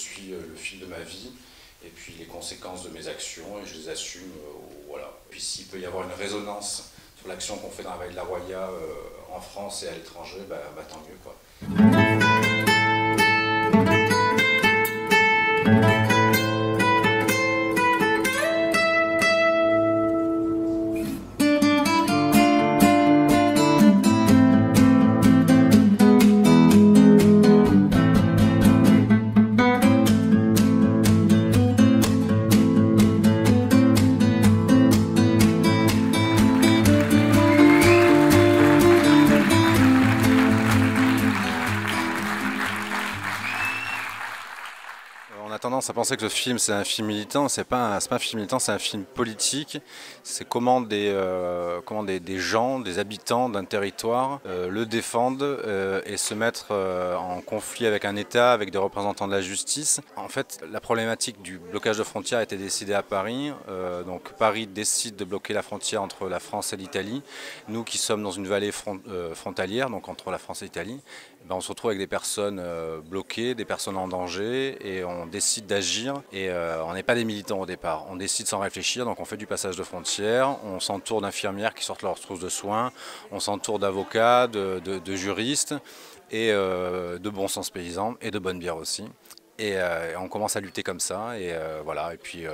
suis le fil de ma vie et puis les conséquences de mes actions et je les assume, voilà. Puis s'il peut y avoir une résonance sur l'action qu'on fait dans la vallée de la Roya en France et à l'étranger, tant mieux quoi. On a tendance à penser que le film c'est un film militant, c'est pas un film militant, c'est un film politique. C'est comment des gens, des habitants d'un territoire le défendent et se mettre en conflit avec un État, avec des représentants de la justice. En fait, la problématique du blocage de frontières a été décidée à Paris. Donc Paris décide de bloquer la frontière entre la France et l'Italie. Nous qui sommes dans une vallée frontalière, donc entre la France et l'Italie, on se retrouve avec des personnes bloquées, des personnes en danger et on décide d'agir et on n'est pas des militants au départ, on décide sans réfléchir, donc on fait du passage de frontières, on s'entoure d'infirmières qui sortent leurs trousses de soins, on s'entoure d'avocats, de juristes et de bon sens paysans et de bonne bière aussi. Et on commence à lutter comme ça et voilà. Et puis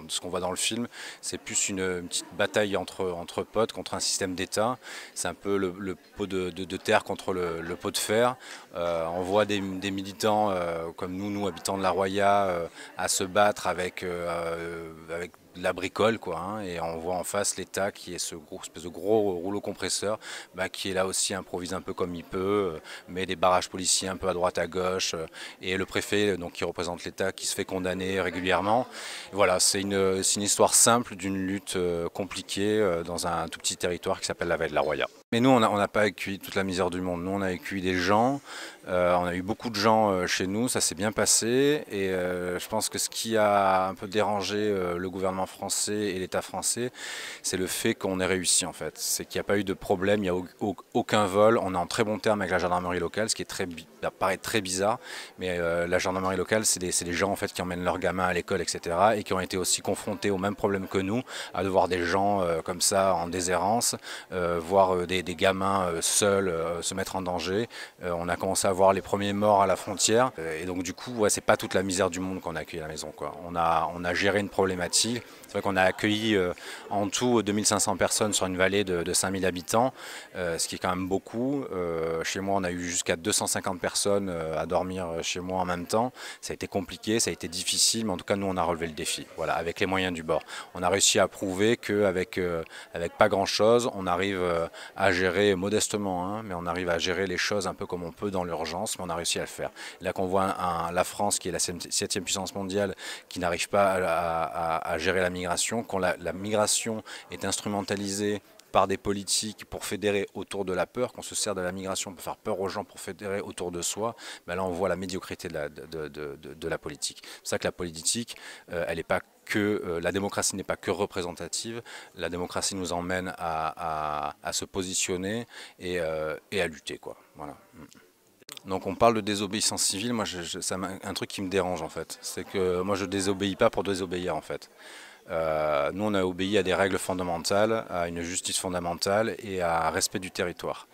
ce qu'on voit dans le film, c'est plus une petite bataille entre potes contre un système d'État. C'est un peu le pot de terre contre le pot de fer. On voit des militants comme nous habitants de la Roya, à se battre avec de la bricole quoi, hein, et on voit en face l'État qui est ce espèce de gros rouleau compresseur qui est là aussi improvise un peu comme il peut, met des barrages policiers un peu à droite à gauche et le préfet donc qui représente l'État qui se fait condamner régulièrement. Voilà, c'est une histoire simple d'une lutte compliquée dans un tout petit territoire qui s'appelle la vallée de la Roya. Mais nous, on n'a pas accueilli toute la misère du monde. Nous, on a accueilli des gens. On a eu beaucoup de gens chez nous. Ça s'est bien passé. Et je pense que ce qui a un peu dérangé le gouvernement français et l'État français, c'est le fait qu'on ait réussi en fait. C'est qu'il n'y a pas eu de problème. Il n'y a aucun vol. On est en très bon terme avec la gendarmerie locale, ce qui paraît très bizarre. Mais la gendarmerie locale, c'est des gens en fait qui emmènent leurs gamins à l'école, etc. Et qui ont été aussi confrontés aux mêmes problèmes que nous, à devoir des gens comme ça en déshérence, voir des gamins seuls se mettre en danger. On a commencé à voir les premiers morts à la frontière. Et donc du coup, ouais, c'est pas toute la misère du monde qu'on a accueilli à la maison, quoi. On a géré une problématique. C'est vrai qu'on a accueilli en tout 2500 personnes sur une vallée de 5000 habitants, ce qui est quand même beaucoup. Chez moi, on a eu jusqu'à 250 personnes à dormir chez moi en même temps. Ça a été compliqué, ça a été difficile, mais en tout cas, nous, on a relevé le défi, voilà, avec les moyens du bord. On a réussi à prouver qu'avec pas grand-chose, on arrive à gérer modestement, hein, mais on arrive à gérer les choses un peu comme on peut dans l'urgence, mais on a réussi à le faire. Là qu'on voit la France, qui est la 7e puissance mondiale, qui n'arrive pas à gérer la migration, quand la migration est instrumentalisée par des politiques pour fédérer autour de la peur, qu'on se sert de la migration pour faire peur aux gens, pour fédérer autour de soi, ben là on voit la médiocrité de la politique. C'est pour ça que la politique, elle n'est pas que la démocratie n'est pas que représentative, la démocratie nous emmène à se positionner et à lutter, quoi. Voilà. Donc on parle de désobéissance civile, moi c'est un truc qui me dérange en fait, c'est que moi je désobéis pas pour désobéir en fait. Nous on a obéi à des règles fondamentales, à une justice fondamentale et à un respect du territoire.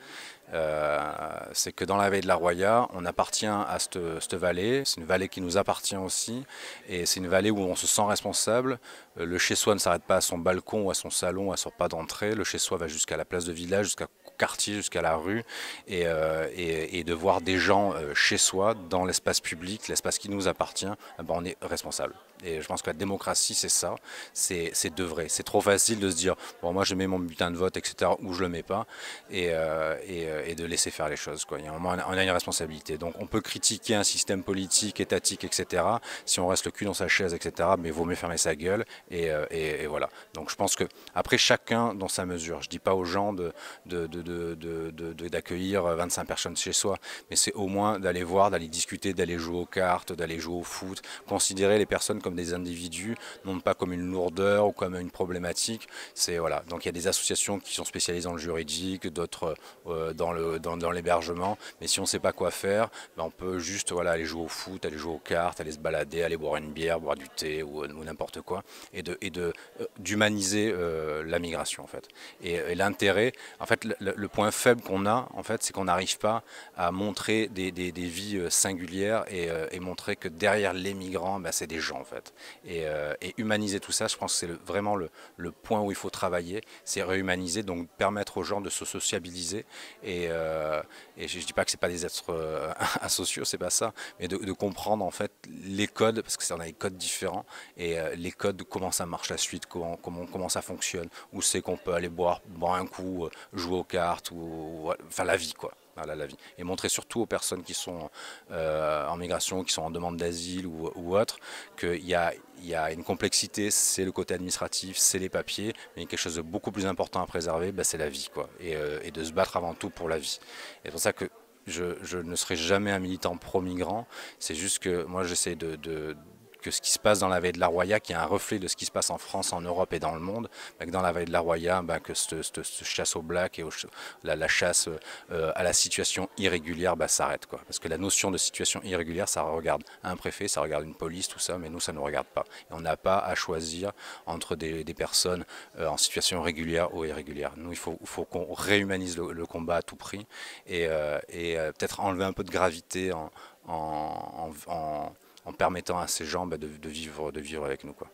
C'est que dans la vallée de la Roya, on appartient à cette vallée, c'est une vallée qui nous appartient aussi, et c'est une vallée où on se sent responsable. Le chez-soi ne s'arrête pas à son balcon ou à son salon, à son pas d'entrée, le chez-soi va jusqu'à la place de village, jusqu'au quartier, jusqu'à la rue, et de voir des gens chez soi, dans l'espace public, l'espace qui nous appartient, on est responsable. Et je pense que la démocratie, c'est ça, c'est d'œuvrer. C'est trop facile de se dire, bon, moi je mets mon bulletin de vote, etc., ou je le mets pas, et de laisser faire les choses, quoi. Il y a un moment, on a une responsabilité. Donc on peut critiquer un système politique, étatique, etc., si on reste le cul dans sa chaise, etc., mais il vaut mieux fermer sa gueule, et voilà. Donc je pense que, après, chacun dans sa mesure. Je dis pas aux gens d'accueillir 25 personnes chez soi, mais c'est au moins d'aller voir, d'aller discuter, d'aller jouer aux cartes, d'aller jouer au foot, considérer les personnes comme comme des individus, non pas comme une lourdeur ou comme une problématique. Voilà. Donc il y a des associations qui sont spécialisées dans le juridique, d'autres dans l'hébergement. Mais si on ne sait pas quoi faire, ben on peut juste voilà, aller jouer au foot, aller jouer aux cartes, aller se balader, aller boire une bière, boire du thé ou n'importe quoi, et d'humaniser la migration en fait. Et l'intérêt, en fait, le point faible qu'on a, en fait, c'est qu'on n'arrive pas à montrer des vies singulières et montrer que derrière les migrants, ben, c'est des gens en fait. Et humaniser tout ça, je pense que c'est vraiment le point où il faut travailler, c'est réhumaniser, donc permettre aux gens de se sociabiliser. Et je ne dis pas que c'est pas des êtres asociaux, c'est pas ça, mais de comprendre en fait les codes, parce que on a des codes différents, et les codes, comment ça marche la suite, comment ça fonctionne, où c'est qu'on peut aller boire un coup, jouer aux cartes, ou enfin la vie quoi. Voilà, la vie. Et montrer surtout aux personnes qui sont en migration, qui sont en demande d'asile ou autre, qu'il y a une complexité, c'est le côté administratif, c'est les papiers, mais quelque chose de beaucoup plus important à préserver, bah, c'est la vie, quoi. Et de se battre avant tout pour la vie. Et c'est pour ça que je ne serai jamais un militant pro-migrant, c'est juste que moi j'essaie que ce qui se passe dans la vallée de la Roya, qui est un reflet de ce qui se passe en France, en Europe et dans le monde, bah, que dans la vallée de la Roya, bah, que cette chasse au black et la chasse à la situation irrégulière bah, s'arrête. Parce que la notion de situation irrégulière, ça regarde un préfet, ça regarde une police, tout ça, mais nous, ça ne nous regarde pas. Et on n'a pas à choisir entre des personnes en situation régulière ou irrégulière. Nous, il faut qu'on réhumanise le combat à tout prix et peut-être enlever un peu de gravité en permettant à ces gens bah, de vivre avec nous, quoi.